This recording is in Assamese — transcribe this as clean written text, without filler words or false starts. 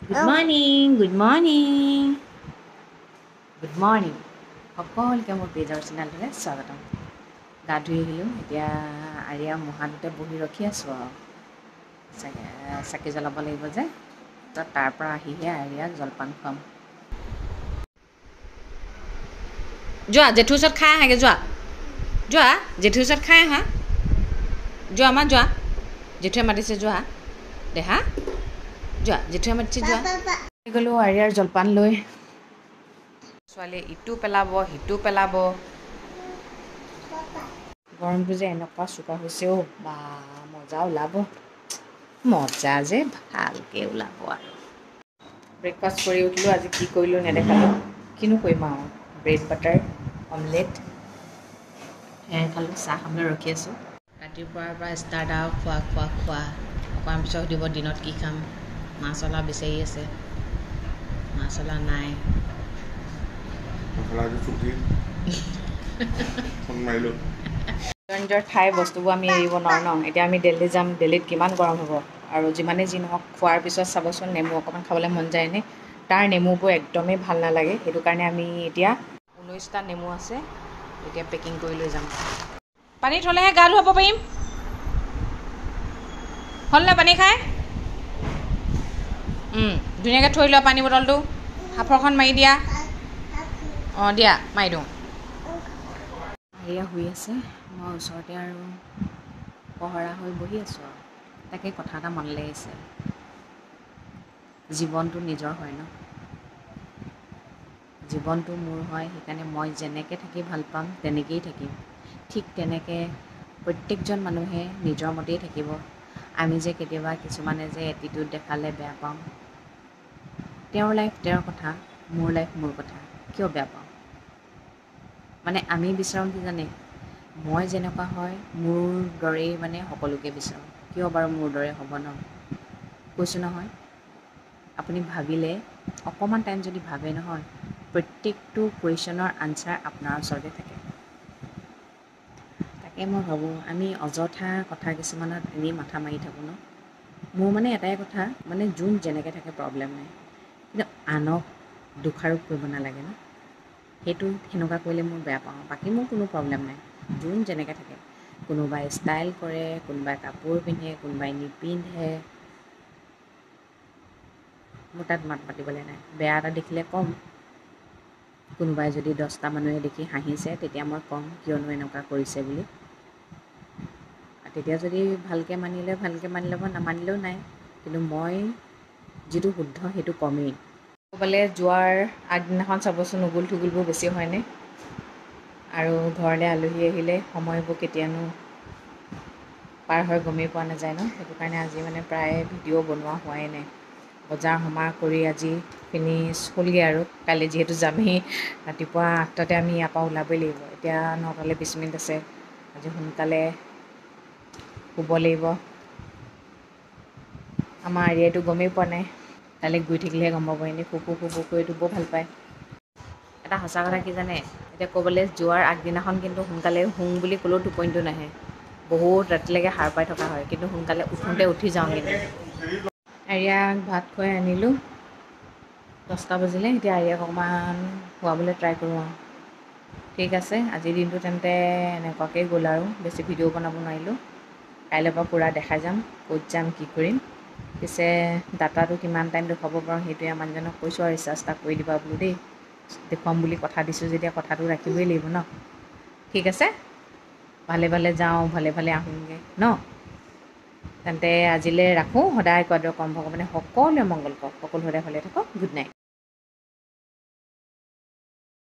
Good morning, good morning. Good morning. সকলোকে মোৰ পেজৰ চেনেলটোলৈ স্বাগতম। গা ধুই আহিলোঁ, এতিয়া আৰিয়া মুহাটোতে বহি ৰখি আছোঁ আৰু চাকি জ্বলাব লাগিব যে, তো তাৰ পৰা আহিহে আৰিয়াক জলপান খুৱাম। যোৱা জেঠুৰ ওচৰত খাই আহাগৈ, যোৱা জেঠুৰ ওচৰত খাই আহা, যোৱা মা যোৱা, জেঠুৱে মাতিছে যোৱা, দেহা যোৱা, জেঠুৱে মাতিছে যোৱা। গ'লোঁ আৰিয়াৰ জলপান লৈ। ছোৱালীয়ে ইটো পেলাব সিটো পেলাব, গৰমটো যে এনেকুৱা চোকা হৈছেও, বা মজা ওলাব, মজা যে ভালকৈ ওলাব আৰু। ব্ৰেকফাষ্ট কৰি উঠিলোঁ, আজি কি কৰিলোঁ নেদেখালোঁ, কিনো কৰিম আৰু, ব্ৰেড বাটাৰ অমলেট সেয়াই খালোঁ, চাহ খাবলৈ ৰখি আছোঁ। ৰাতিপুৱাৰ পৰা ষ্টাৰ্ট আৰু খোৱা অকণমান পিছত সুধিব দিনত কি খাম, মাছলা বিচাৰি আছে, মাছলা নাই। নিজৰ ঠাই বস্তুবোৰ আমি এৰিব নোৱাৰোঁ ন। এতিয়া আমি দিল্লী যাম, দিল্লীত কিমান গৰম হ'ব, আৰু যিমানেই যি নহওক খোৱাৰ পিছত চাবচোন নেমু অকণমান খাবলৈ মন যায়নে, তাৰ নেমুবোৰ একদমেই ভাল নালাগে। সেইটো কাৰণে আমি এতিয়া 19টা নেমু আছে, এতিয়া পেকিং কৰি লৈ যাম। পানীত হ'লেহে গা ধুৱাব পাৰিম, হ'লনে পানী খাই? ধুনীয়াকৈ থৈ লোৱা পানী বটলটো, সাঁফৰখন মাৰি দিয়া। অঁ দিয়া, মাৰি দিওঁ। আৰিয়া শুই আছে, মই ওচৰতে আৰু পহৰা হৈ বহি আছোঁ আৰু। তাকে কথা এটা মন লাগিছে, জীৱনটো নিজৰ হয় ন, জীৱনটো মোৰ হয়, সেইকাৰণে মই যেনেকৈ থাকি ভাল পাম তেনেকৈয়ে থাকিম। ঠিক তেনেকৈ প্ৰত্যেকজন মানুহে নিজৰ মতেই থাকিব। আমি যে কেতিয়াবা কিছুমানে যে এটিটিউড দেখালে বেয়া পাওঁ, তেওঁৰ লাইফ তেওঁৰ কথা, মোৰ লাইফ মোৰ কথা, কিয় বেয়া পাওঁ? মানে আমি বিচাৰোঁ কি জানে, মই যেনেকুৱা হয় মোৰ দৰেই মানে সকলোকে বিচাৰোঁ। কিয় বাৰু মোৰ দৰে হ'ব ন? কৈছোঁ নহয়, আপুনি ভাবিলে অকণমান টাইম যদি ভাবে নহয়, প্ৰত্যেকটো কুৱেশ্যনৰ আনচাৰ আপোনাৰ ওচৰতে থাকে। তাকে মই ভাবোঁ, আমি অযথা কথা কিছুমানত এনেই মাথা মাৰি থাকোঁ ন। মোৰ মানে এটাই কথা, মানে যোন যেনেকৈ থাকে প্ৰব্লেম নাই, কিন্তু আনক দোষাৰোপ কৰিব নালাগে ন, সেইটো সেনেকুৱা কৰিলে মোৰ বেয়া পাওঁ। বাকী মোৰ কোনো প্ৰব্লেম নাই, যোন যেনেকৈ থাকে। কোনোবাই ষ্টাইল কৰে, কোনোবাই কাপোৰ পিন্ধে, কোনোবাই নিপিন্ধে, মোৰ তাত মাত মাতিবলৈ নাই। বেয়া এটা দেখিলে ক'ম, কোনোবাই যদি 10টা মানুহে দেখি হাঁহিছে, তেতিয়া মই ক'ম কিয়নো এনেকুৱা কৰিছে বুলি। তেতিয়া যদি ভালকৈ মানিলে ভালকৈ মানি ল'ব, নামানিলেও নাই। কিন্তু মই যিটো শুদ্ধ সেইটো কমেই। ক'ৰবালৈ যোৱাৰ আগদিনাখন চাবচোন উগুল থুগুলবোৰ বেছি হয়নে, আৰু ঘৰলৈ আলহী আহিলে সময়বোৰ কেতিয়ানো পাৰ হয় গমেই পোৱা নাযায় ন। সেইটো কাৰণে আজি মানে প্ৰায় ভিডিঅ' বনোৱা হোৱাই নাই। বজাৰ সমাৰ কৰি আজি ফিনিছ হ'লগৈ আৰু, কালি যিহেতু যামেই, ৰাতিপুৱা 8টাতে আমি ইয়াৰ পৰা ওলাবই লাগিব। এতিয়া 9টালৈ 20 মিনিট আছে, আজি সোনকালে শুব লাগিব। আমাৰ আৰিয়াইটো গমেই পোৱা নাই, কালি গৈ থাকিলেহে গম পাব। এনেই শুকু কৰিটো বৰ ভাল পায়। এটা সঁচা কথা কি জানে, এতিয়া ক'ৰবালৈ যোৱাৰ আগদিনাখন কিন্তু সোনকালে শুওঁ বুলি ক'লেও টোপনিটো নাহে, বহুত ৰাতিলৈকে সাৰ পাই থকা হয়, কিন্তু সোনকালে উঠোঁতে উঠি যাওঁ। কিন্তু আৰিয়াক ভাত খুৱাই আনিলোঁ, 10টা বাজিলে। এতিয়া আৰিয়াক অকণমান শুৱাবলৈ ট্ৰাই কৰোঁ আৰু। ঠিক আছে, আজিৰ দিনটো তেন্তে এনেকুৱাকৈ গ'ল আৰু, বেছি ভিডিঅ' বনাব নোৱাৰিলোঁ। কাইলৈৰ পৰা পূৰা দেখাই যাম, ক'ত যাম কি কৰিম। পিছে ডাটাটো কিমান টাইম দেখুৱাব পাৰোঁ সেইটোৱে মানুহজনক কৈছোঁ আৰু, ৰিচাৰ্জ এটা কৰি দিবা বোলো দেই, দেখুৱাম বুলি কথা দিছোঁ যেতিয়া কথাটো ৰাখিবই লাগিব ন। ঠিক আছে, ভালে ভালে যাওঁ, ভালে ভালে আহোঁগৈ ন। তেন্তে আজিলৈ ৰাখোঁ। সদায় কোৱাৰ দৰে ক'ম, ভগৱানে সকলোৰে মংগল কৰক, সকলো সদায় ভালে থাকক। Good night.